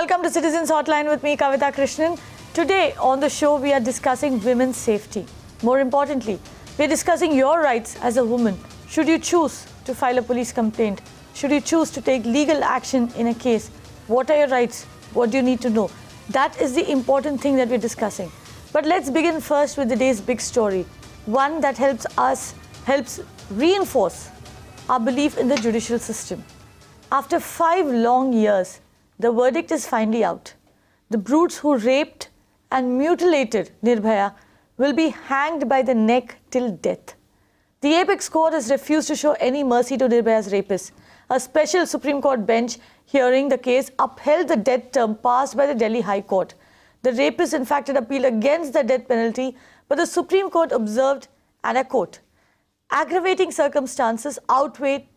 welcome to Citizens Hotline with me, Kavita Krishnan. Today on the show, we are discussing women's safety. More importantly, we are discussing your rights as a woman. Should you choose to file a police complaint? Should you choose to take legal action in a case? What are your rights? What do you need to know? That is the important thing that we're discussing. But let's begin first with the day's big story. One that helps reinforce our belief in the judicial system. After 5 long years, the verdict is finally out. The brutes who raped and mutilated Nirbhaya will be hanged by the neck till death. The apex court has refused to show any mercy to Nirbhaya's rapists. A special Supreme Court bench hearing the case upheld the death term passed by the Delhi High Court. The rapists, in fact, had appealed against the death penalty, but the Supreme Court observed, and I quote, aggravating circumstances outweigh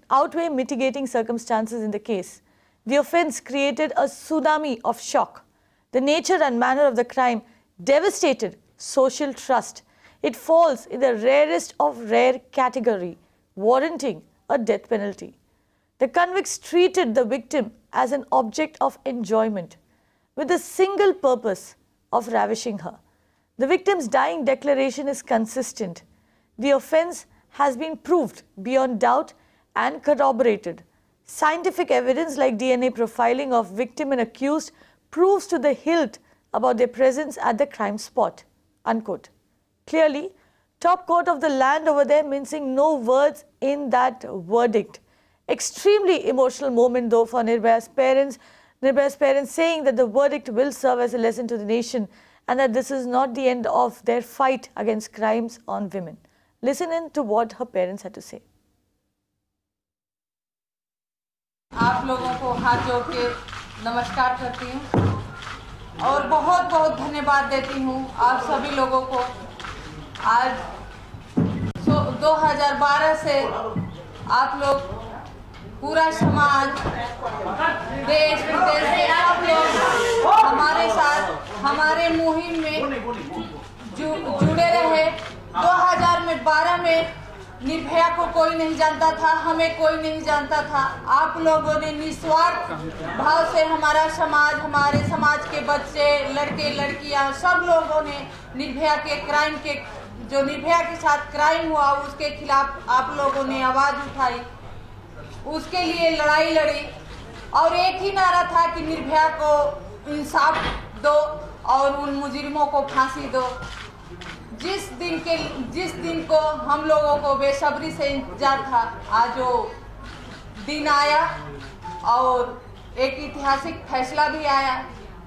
mitigating circumstances in the case. The offence created a tsunami of shock. The nature and manner of the crime devastated social trust. It falls in the rarest of rare category, warranting a death penalty. The convicts treated the victim as an object of enjoyment, with the single purpose of ravishing her. The victim's dying declaration is consistent. The offence has been proved beyond doubt and corroborated. Scientific evidence like DNA profiling of victim and accused proves to the hilt about their presence at the crime spot. Unquote. Clearly, top court of the land over there, mincing no words in that verdict. Extremely emotional moment though for Nirbhaya's parents. Nirbhaya's parents saying that the verdict will serve as a lesson to the nation and that this is not the end of their fight against crimes on women. Listen in to what her parents had to say. आप लोगों को हाथ जोड़ के नमस्कार करती हूँ और बहुत बहुत धन्यवाद देती हूँ आप सभी लोगों को। आज 2012 से आप लोग पूरा समाज देश विदेश से आप लोग हमारे साथ हमारे मुहिम में जुड़े रहे। 2012 में निर्भया को कोई नहीं जानता था, हमें कोई नहीं जानता था। आप लोगों ने निस्वार्थ भाव से हमारा समाज, हमारे समाज के बच्चे, लड़के लड़कियां सब लोगों ने निर्भया के क्राइम के जो निर्भया के साथ क्राइम हुआ उसके खिलाफ आप लोगों ने आवाज उठाई, उसके लिए लड़ाई लड़ी और एक ही नारा था कि निर्भया को इंसाफ दो और उन मुजरिमों को फांसी दो। जिस दिन को हम लोगों को बेसब्री से इंतजार था, आज वो दिन आया और एक ऐतिहासिक फैसला भी आया।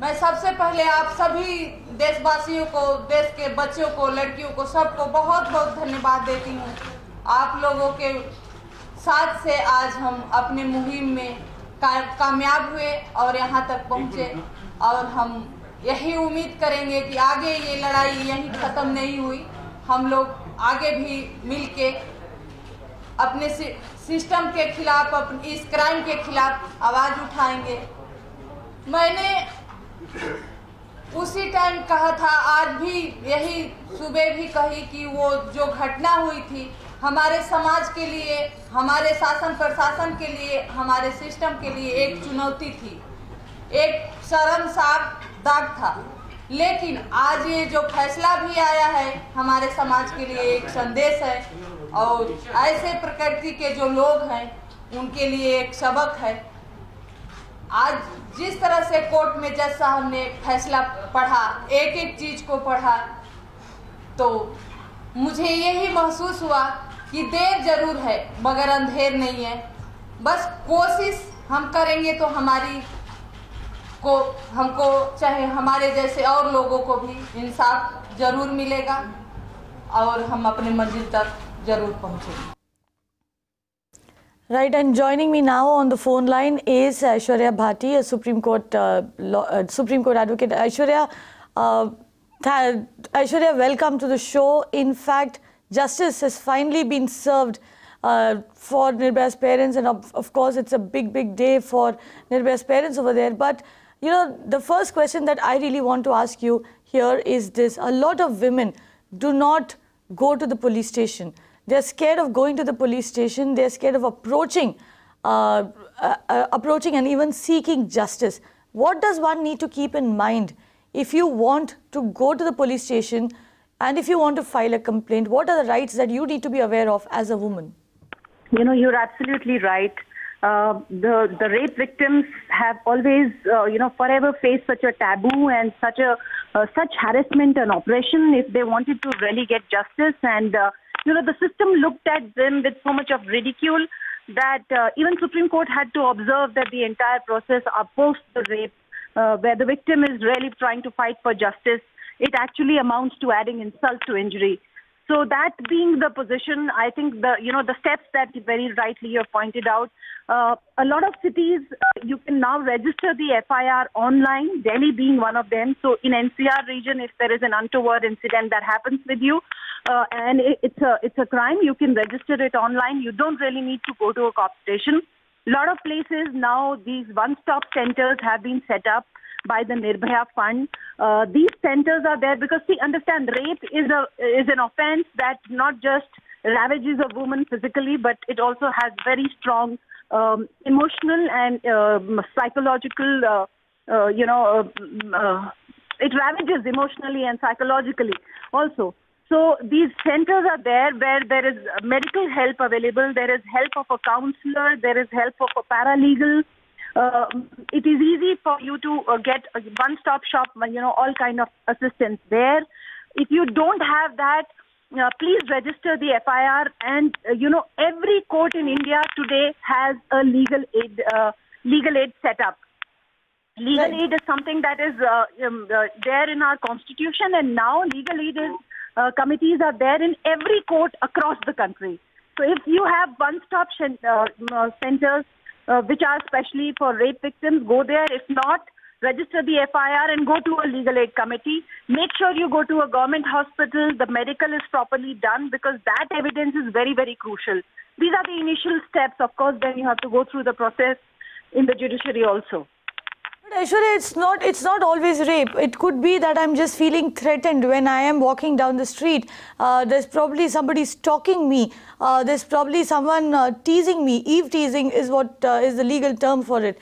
मैं सबसे पहले आप सभी देशवासियों को, देश के बच्चों को, लड़कियों को, सबको बहुत बहुत धन्यवाद देती हूँ। आप लोगों के साथ से आज हम अपने मुहिम में कामयाब हुए और यहाँ तक पहुँचे और हम यही उम्मीद करेंगे कि आगे ये लड़ाई यहीं ख़त्म नहीं हुई। हम लोग आगे भी मिलके अपने सिस्टम के खिलाफ, अपने इस क्राइम के खिलाफ आवाज़ उठाएंगे। मैंने उसी टाइम कहा था, आज भी यही सुबह भी कही कि वो जो घटना हुई थी हमारे समाज के लिए, हमारे शासन प्रशासन के लिए, हमारे सिस्टम के लिए एक चुनौती थी, एक शर्मसार दाग था। लेकिन आज ये जो फैसला भी आया है हमारे समाज के लिए एक संदेश है और ऐसे प्रकृति के जो लोग हैं उनके लिए एक सबक है। आज जिस तरह से कोर्ट में जज साहब ने फैसला पढ़ा, एक एक चीज को पढ़ा, तो मुझे यही महसूस हुआ कि देर जरूर है मगर अंधेर नहीं है। बस कोशिश हम करेंगे तो हमको चाहे हमारे जैसे और लोगों को भी इंसाफ जरूर मिलेगा और हम अपने मंजिल तक जरूर पहुंचेंगे। Right, and joining me now on the phone line is Aishwarya Bhati, a Supreme Court advocate. Aishwarya, welcome to the show. In fact, justice has finally been served for Nirbhaya's parents, and of course, it's a big day for Nirbhaya's parents over there. But you know, the first question that I really want to ask you here is this: a lot of women do not go to the police station. They're scared of going to the police station. They're scared of approaching and even seeking justice. what does one need to keep in mind if you want to go to the police station and if you want to file a complaint? What are the rights that you need to be aware of as a woman? You know, you're absolutely right. The rape victims have always, forever faced such a taboo and such harassment and oppression if they wanted to really get justice. And, the system looked at them with so much of ridicule that even Supreme Court had to observe that the entire process post the rape, where the victim is really trying to fight for justice, it actually amounts to adding insult to injury. So that being the position, I think the steps that very rightly you have pointed out, a lot of cities, you can now register the FIR online, Delhi being one of them. So in NCR region, if there is an untoward incident that happens with you, and it's a crime, you can register it online. You don't really need to go to a cop station. A lot of places now, these one-stop centers have been set up by the Nirbhaya Fund. These centers are there because, see, understand, rape is an offense that not just ravages a woman physically, but it also has very strong emotional and psychological, it ravages emotionally and psychologically also. So these centers are there where there is medical help available, there is help of a counselor, there is help of a paralegal. It is easy for you to get a one-stop shop, all kind of assistance there. If you don't have that, please register the FIR. And, every court in India today has a legal aid setup. Legal aid is something that is there in our constitution, and now legal aid committees are there in every court across the country. So if you have one-stop centers, which are specially for rape victims, go there. If not, register the FIR and go to a legal aid committee. Make sure you go to a government hospital, the medical is properly done, because that evidence is very, very crucial. These are the initial steps. Of course, then you have to go through the process in the judiciary also. But Aishwarya, it's not always rape. It could be that I'm just feeling threatened when I am walking down the street. There's probably somebody stalking me. There's probably someone teasing me. Eve teasing is what is the legal term for it.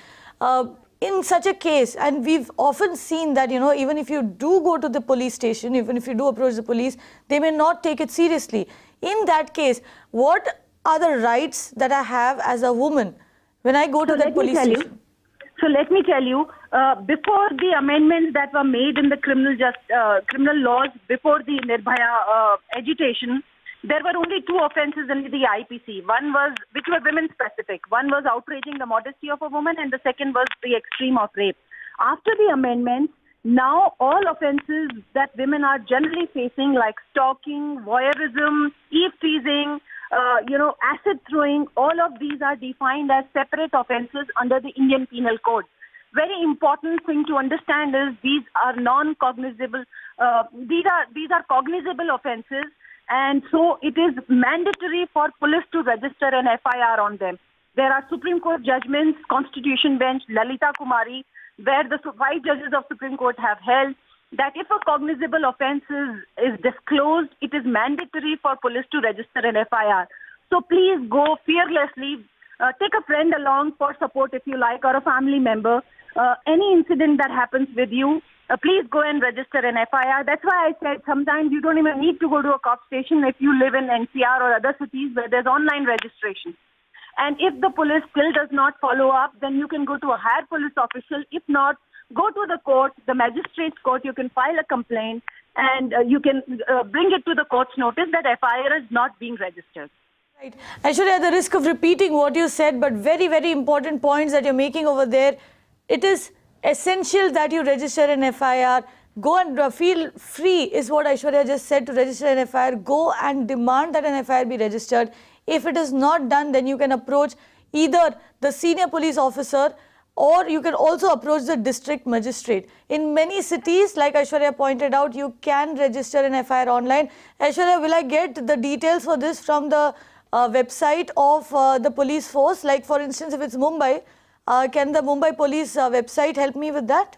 In such a case, and we've often seen that, even if you do go to the police station, even if you do approach the police, they may not take it seriously. In that case, what are the rights that I have as a woman when I go to that police station? So let me tell you, before the amendments that were made in the criminal laws, before the Nirbhaya agitation, there were only two offences in the IPC. One was, which were women specific. One was outraging the modesty of a woman, and the second was the extreme of rape. After the amendments, now all offences that women are generally facing, like stalking, voyeurism, eve teasing, acid throwing, all of these are defined as separate offences under the Indian Penal Code. Very important thing to understand is these are non-cognizable, these are cognizable offences, and so it is mandatory for police to register an FIR on them. There are Supreme Court judgments, Constitution Bench, Lalita Kumari, where the 5 judges of Supreme Court have held that if a cognizable offence is disclosed, it is mandatory for police to register an FIR. So please go fearlessly. Take a friend along for support if you like, or a family member. Any incident that happens with you, please go and register an FIR. That's why I said sometimes you don't even need to go to a cop station if you live in NCR or other cities where there's online registration. And if the police still does not follow up, then you can go to a higher police official. If not, go to the court, the magistrate's court. You can file a complaint, and you can bring it to the court's notice that FIR is not being registered. Right. Aishwarya, at the risk of repeating what you said, but very, very important points that you're making over there, it is essential that you register an FIR. Go and feel free is what Aishwarya just said, to register an FIR. Go and demand that an FIR be registered. If it is not done, then you can approach either the senior police officer, or you can also approach the district magistrate. In many cities, like Aishwarya pointed out, you can register an FIR online. Aishwarya, will I get the details for this from the website of the police force? Like, for instance, if it's Mumbai, can the Mumbai police website help me with that?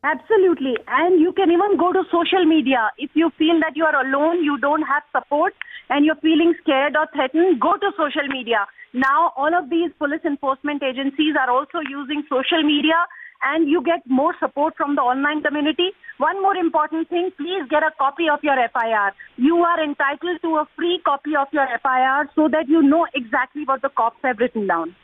Absolutely. And you can even go to social media. If you feel that you are alone, you don't have support, and you're feeling scared or threatened, go to social media. Now, all of these police enforcement agencies are also using social media and you get more support from the online community. One more important thing, please get a copy of your FIR. You are entitled to a free copy of your FIR so that you know exactly what the cops have written down.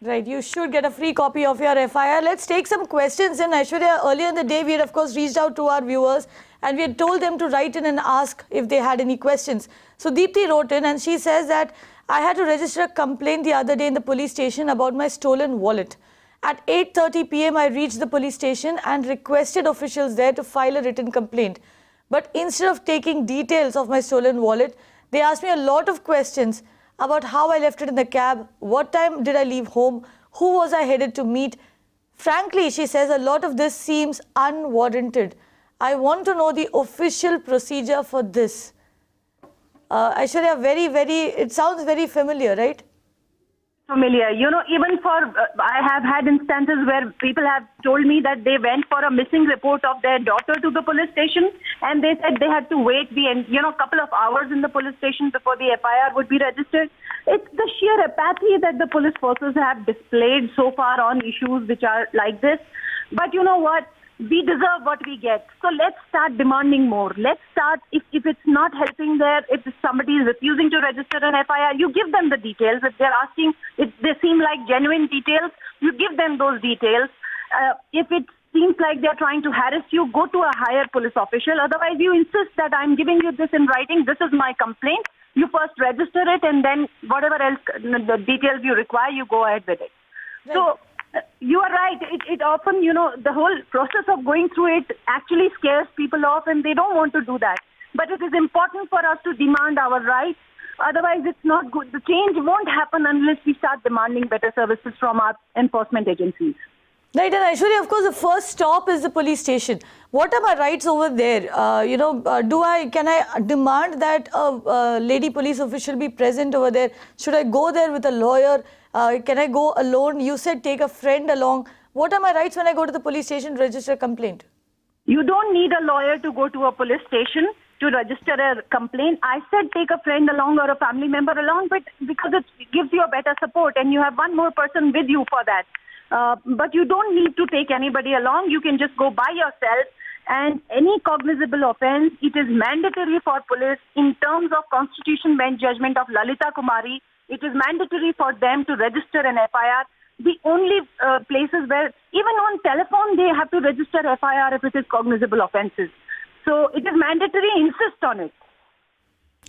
Right, you should get a free copy of your FIR. Let's take some questions. And Aishwarya, earlier in the day, we had of course reached out to our viewers and we had told them to write in and ask if they had any questions. So Deepthi wrote in and she says that I had to register a complaint the other day in the police station about my stolen wallet. At 8:30 p.m. I reached the police station and requested officials there to file a written complaint. But instead of taking details of my stolen wallet, they asked me a lot of questions about how I left it in the cab, what time did I leave home, who was I headed to meet. Frankly, she says, a lot of this seems unwarranted. I want to know the official procedure for this. Aishwarya, it sounds very familiar, right? Familiar. You know, even for, I have had instances where people have told me that they went for a missing report of their daughter to the police station and they said they had to wait a couple of hours in the police station before the FIR would be registered. It's the sheer apathy that the police forces have displayed so far on issues which are like this. But you know what? We deserve what we get. So let's start demanding more. Let's start, if it's not helping there, if somebody is refusing to register an FIR, you give them the details. If they're asking, if they seem like genuine details, you give them those details. If it seems like they're trying to harass you, go to a higher police official. Otherwise, you insist that I'm giving you this in writing. This is my complaint. You first register it and then whatever else, the details you require, you go ahead with it. Right. So, you are right. It often, the whole process of going through it actually scares people off and they don't want to do that. But it is important for us to demand our rights. Otherwise, it's not good. The change won't happen unless we start demanding better services from our enforcement agencies. Right, and Aishwarya, of course, the first stop is the police station. What are my rights over there? Can I demand that a lady police official be present over there? Should I go there with a lawyer? Can I go alone? You said take a friend along. What are my rights when I go to the police station to register a complaint? You don't need a lawyer to go to a police station to register a complaint. I said take a friend along or a family member along, but because it gives you a better support and you have one more person with you for that. But you don't need to take anybody along. You can just go by yourself. And any cognizable offence, it is mandatory for police in terms of Constitution Bench judgment of Lalita Kumari. It is mandatory for them to register an FIR. The only places where, even on telephone, they have to register FIR if it is cognizable offences. So it is mandatory, insist on it.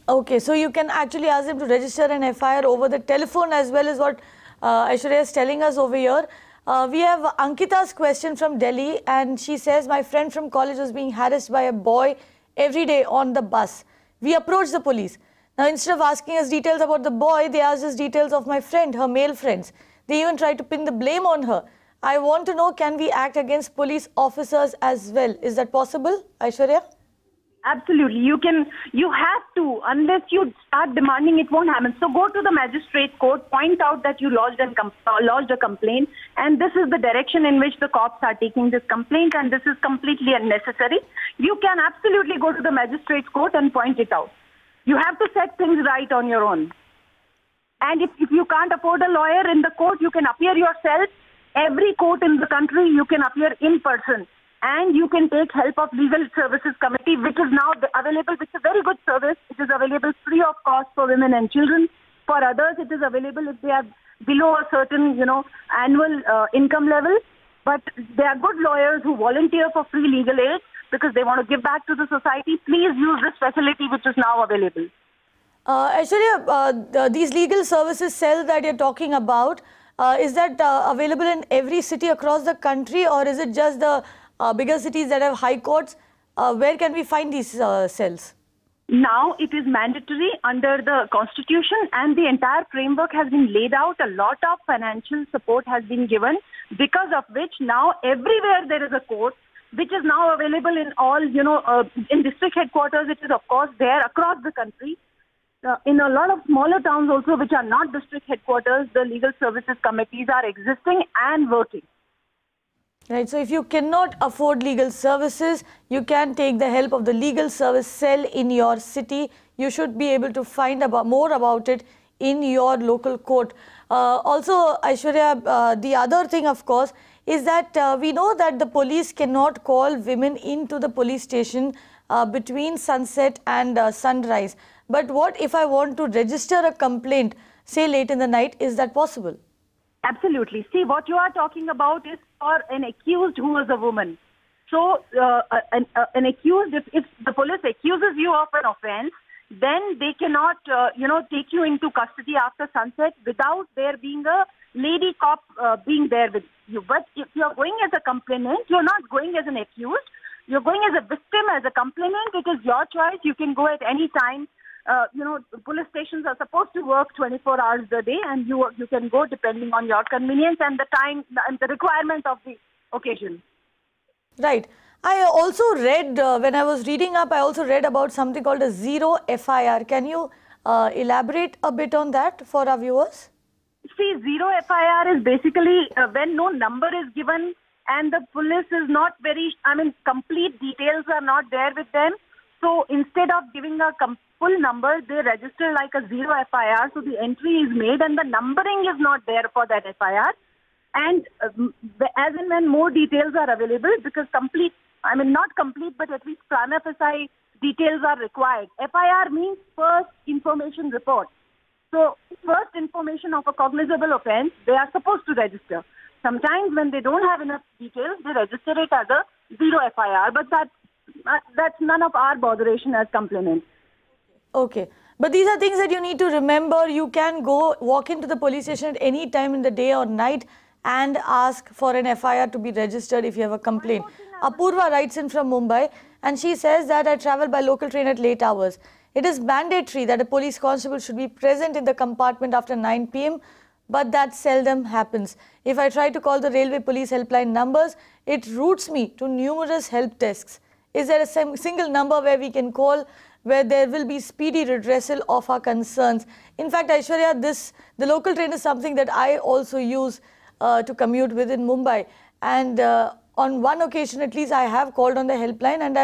Okay, so you can actually ask them to register an FIR over the telephone as well as what Aishwarya is telling us over here. We have Ankita's question from Delhi and she says, my friend from college was being harassed by a boy every day on the bus. We approached the police. Now, instead of asking us details about the boy, they asked us details of my friend, her male friends. They even tried to pin the blame on her. I want to know, can we act against police officers as well? Is that possible, Aishwarya? Absolutely. You have to. Unless you start demanding, it won't happen. So go to the magistrate court, point out that you lodged a complaint, and this is the direction in which the cops are taking this complaint, and this is completely unnecessary. You can absolutely go to the magistrate court and point it out. You have to set things right on your own. And if you can't afford a lawyer in the court, you can appear yourself. Every court in the country, you can appear in person. And you can take help of Legal Services Committee, which is now available, which is a very good service. It is available free of cost for women and children. For others, it is available if they are below a certain, annual income level. But there are good lawyers who volunteer for free legal aid because they want to give back to the society. Please use this facility which is now available. Aishwarya, these legal services cells that you're talking about, is that available in every city across the country, or is it just the bigger cities that have high courts? Where can we find these cells? Now it is mandatory under the Constitution, and the entire framework has been laid out. A lot of financial support has been given, because of which now everywhere there is a court, which is now available in all, in district headquarters. It is of course there across the country. In a lot of smaller towns also, which are not district headquarters, the legal services committees are existing and working. Right, so if you cannot afford legal services, you can take the help of the legal service cell in your city. You should be able to find more about it in your local court. Also, Aishwarya, the other thing, of course, is that we know that the police cannot call women into the police station between sunset and sunrise. But what if I want to register a complaint, say late in the night? Is that possible? Absolutely. See, what you are talking about is for an accused who is a woman. So, an accused, if the police accuses you of an offense, then they cannot, take you into custody after sunset without there being a lady cop being there with you. But if you are going as a complainant, you're not going as an accused. You're going as a victim, as a complainant. It is your choice. You can go at any time. Police stations are supposed to work 24 hours a day, and you can go depending on your convenience and the time and the requirement of the occasion. Right. I also read, when I was reading up, I also read about something called a zero FIR. Can you elaborate a bit on that for our viewers? See, zero FIR is basically when no number is given and the police is not complete details are not there with them. So instead of giving a full number, they register like a zero FIR. So the entry is made and the numbering is not there for that FIR. And as and when more details are available, because not complete, but at least prima facie details are required. FIR means first information report. So first information of a cognizable offense, they are supposed to register. Sometimes when they don't have enough details, they register it as a zero FIR, but that's none of our botheration as complainants. Okay. But these are things that you need to remember. You can walk into the police station at any time in the day or night and ask for an FIR to be registered if you have a complaint. Apurva writes in from Mumbai, and she says that I travel by local train at late hours. It is mandatory that a police constable should be present in the compartment after 9 p.m, but that seldom happens. If I try to call the railway police helpline numbers, it routes me to numerous help desks. Is there a single number where we can call where there will be speedy redressal of our concerns? In fact, Aishwarya, the local train is something that I also use to commute within Mumbai, and on one occasion at least I have called on the helpline, and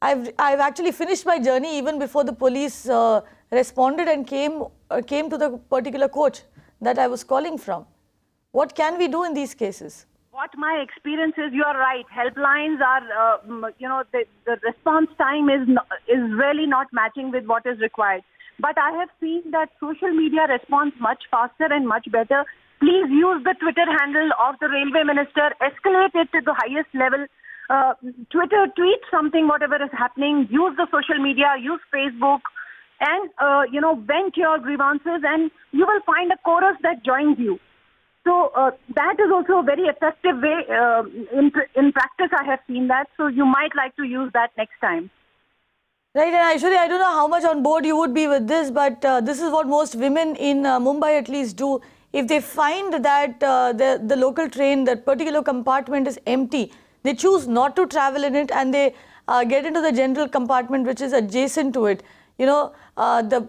I've actually finished my journey even before the police responded and came to the particular coach that I was calling from. What can we do in these cases? What my experience is, you are right. Helplines are, the response time is really not matching with what is required. But I have seen that social media responds much faster and much better. Please use the Twitter handle of the railway minister, escalate it to the highest level. Twitter, tweet something, whatever is happening, use the social media, use Facebook, and, vent your grievances, and you will find a chorus that joins you. So that is also a very effective way. In practice, I have seen that. So you might like to use that next time. Right, and Aishwarya, I don't know how much on board you would be with this, but this is what most women in Mumbai at least do. If they find that the local train, that particular compartment is empty, they choose not to travel in it, and they get into the general compartment which is adjacent to it. The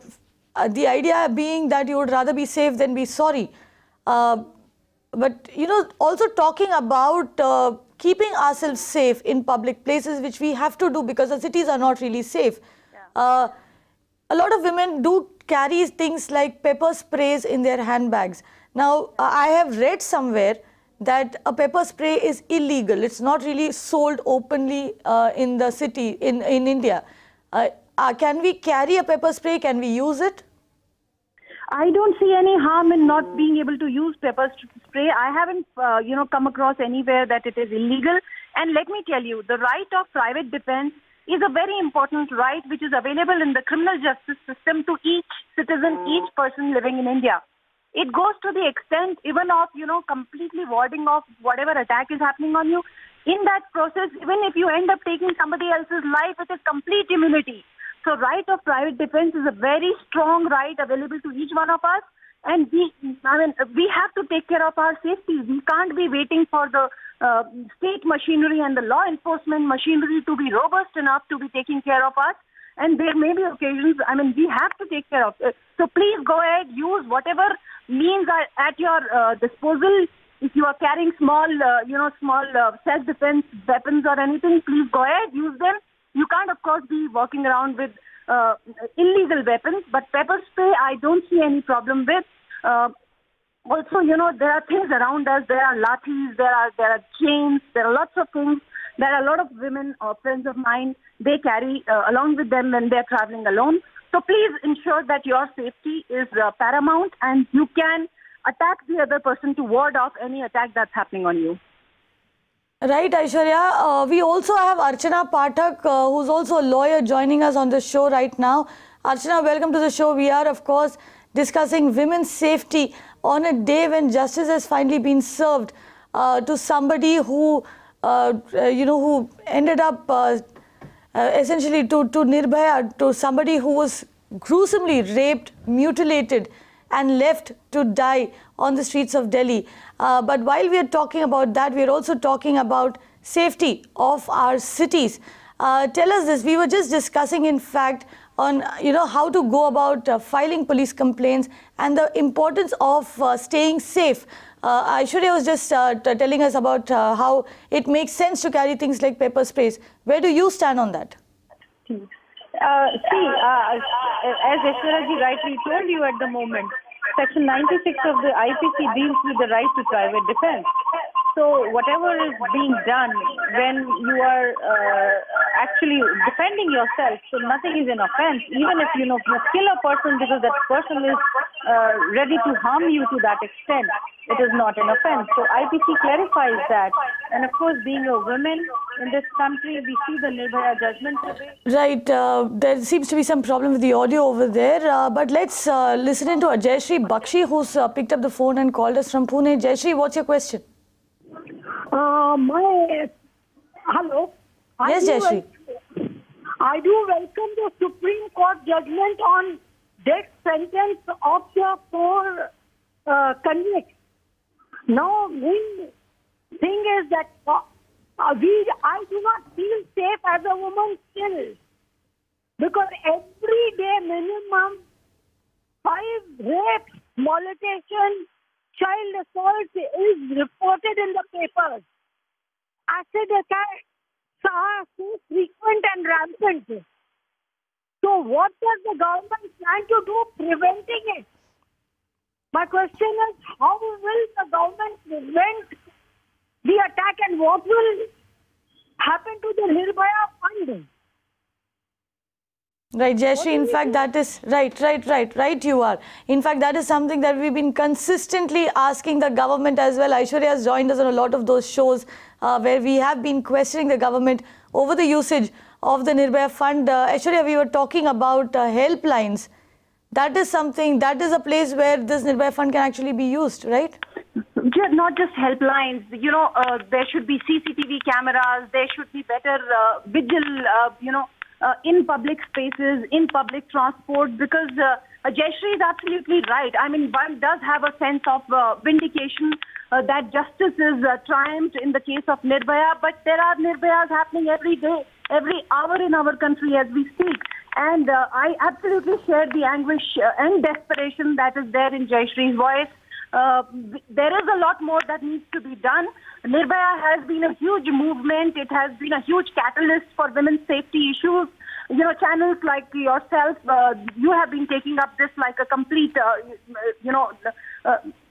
idea being that you would rather be safe than be sorry. But, also talking about keeping ourselves safe in public places, which we have to do because the cities are not really safe. Yeah. A lot of women do carry things like pepper sprays in their handbags. Now, I have read somewhere that a pepper spray is illegal. It's not really sold openly in the city, in India. Can we carry a pepper spray? Can we use it? I don't see any harm in not being able to use pepper spray. I haven't, come across anywhere that it is illegal. And let me tell you, the right of private defense is a very important right which is available in the criminal justice system to each citizen, each person living in India. It goes to the extent even of, completely warding off whatever attack is happening on you. In that process, even if you end up taking somebody else's life, it is complete immunity. So right of private defense is a very strong right available to each one of us. And we have to take care of our safety. We can't be waiting for the state machinery and the law enforcement machinery to be robust enough to be taking care of us. And there may be occasions, we have to take care of it. So please go ahead, use whatever means are at your disposal. If you are carrying small self-defense weapons or anything, please go ahead, use them. You can't, of course, be walking around with illegal weapons, but pepper spray, I don't see any problem with. Also, there are things around us. There are lathis, there are chains, there are lots of things. There are a lot of women or friends of mine, they carry along with them when they're traveling alone. So please ensure that your safety is paramount and you can attack the other person to ward off any attack that's happening on you. Right, Aishwarya. We also have Archana Pathak, who's also a lawyer, joining us on the show right now. Archana, welcome to the show. We are, of course, discussing women's safety on a day when justice has finally been served to somebody who, who ended up essentially to Nirbhaya, to somebody who was gruesomely raped, mutilated, and left to die on the streets of Delhi. But while we are talking about that, we are also talking about safety of our cities. Tell us this. We were just discussing, in fact, on how to go about filing police complaints and the importance of staying safe. Aishwarya was just telling us about how it makes sense to carry things like pepper sprays. Where do you stand on that? As Aishwarya ji rightly told you at the moment, Section 96 of the IPC deals with the right to private defense. So whatever is being done when you are actually defending yourself, so nothing is an offense. Even if you kill a person because that person is ready to harm you to that extent, it is not an offense. So IPC clarifies that. And of course, being a woman in this country, we see the Nirbhaya judgment today. Right. There seems to be some problem with the audio over there. But let's listen in to Jayashree Bakshi, who's picked up the phone and called us from Pune. Jayashree, what's your question? Hello. Yes, Jayashree. I do welcome the Supreme Court judgment on death sentence of the 4 convicts. Now, the thing is that I do not feel safe as a woman still, because every day minimum 5 rapes, molestation, child assault is reported in the papers. Acid attacks are so frequent and rampant. So what does the government plan to do preventing it? My question is, how will the government prevent the attack and what will happen to the Nirbhaya fund? Right, Jayashree, in fact, that is right, you are. In fact, that is something that we've been consistently asking the government as well. Aishwarya has joined us on a lot of those shows where we have been questioning the government over the usage of the Nirbhaya fund. Aishwarya, we were talking about helplines. That is something, that is a place where this Nirbhaya fund can actually be used, right? Not just helplines. There should be CCTV cameras. There should be better vigil, in public spaces, in public transport, because Jayashree is absolutely right. I mean, one does have a sense of vindication that justice is triumphed in the case of Nirbhaya, but there are Nirbhayas happening every day, every hour in our country as we speak. And I absolutely share the anguish and desperation that is there in Jayashree's voice. There is a lot more that needs to be done. Nirbhaya has been a huge movement. It has been a huge catalyst for women's safety issues. Channels like yourself, you have been taking up this like a complete,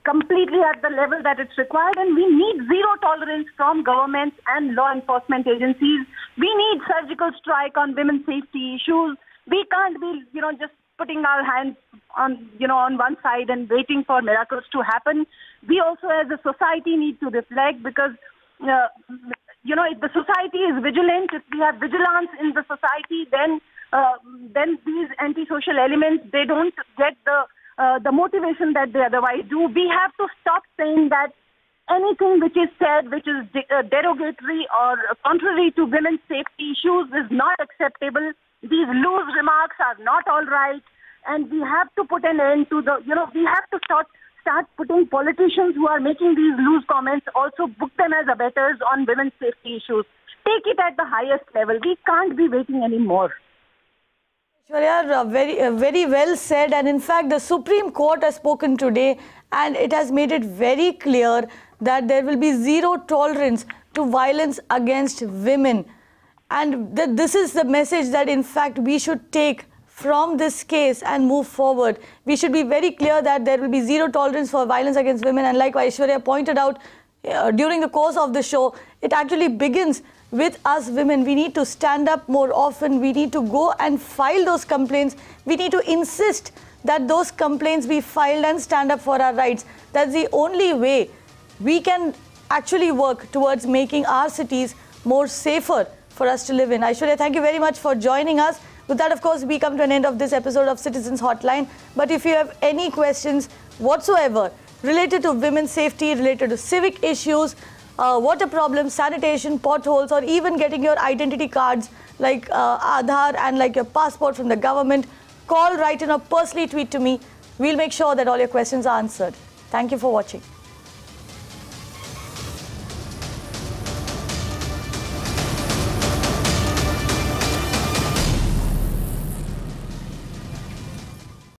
completely at the level that it's required. And we need zero tolerance from governments and law enforcement agencies. We need surgical strike on women's safety issues. We can't be, just putting our hands on, on one side and waiting for miracles to happen. We also as a society need to reflect, because, if the society is vigilant, if we have vigilance in the society, then these antisocial elements, they don't get the motivation that they otherwise do. We have to stop saying that anything which is said, which is derogatory or contrary to women's safety issues is not acceptable. These loose remarks are not all right, and we have to put an end to we have to start putting politicians who are making these loose comments, also book them as abettors on women's safety issues. Take it at the highest level. We can't be waiting anymore. Aishwarya, very well said. And in fact, the Supreme Court has spoken today, and it has made it very clear that there will be zero tolerance to violence against women. And this is the message that, in fact, we should take from this case and move forward. We should be very clear that there will be zero tolerance for violence against women, and like Aishwarya pointed out during the course of the show, it actually begins with us women. We need to stand up more often. We need to go and file those complaints. We need to insist that those complaints be filed and stand up for our rights. That's the only way we can actually work towards making our cities more safer for us to live in. Aishwarya, thank you very much for joining us. With that, of course, we come to an end of this episode of Citizens Hotline. But if you have any questions whatsoever related to women's safety, related to civic issues, water problems, sanitation, potholes, or even getting your identity cards like Aadhaar and like your passport from the government, call, write in, or personally tweet to me. We'll make sure that all your questions are answered. Thank you for watching.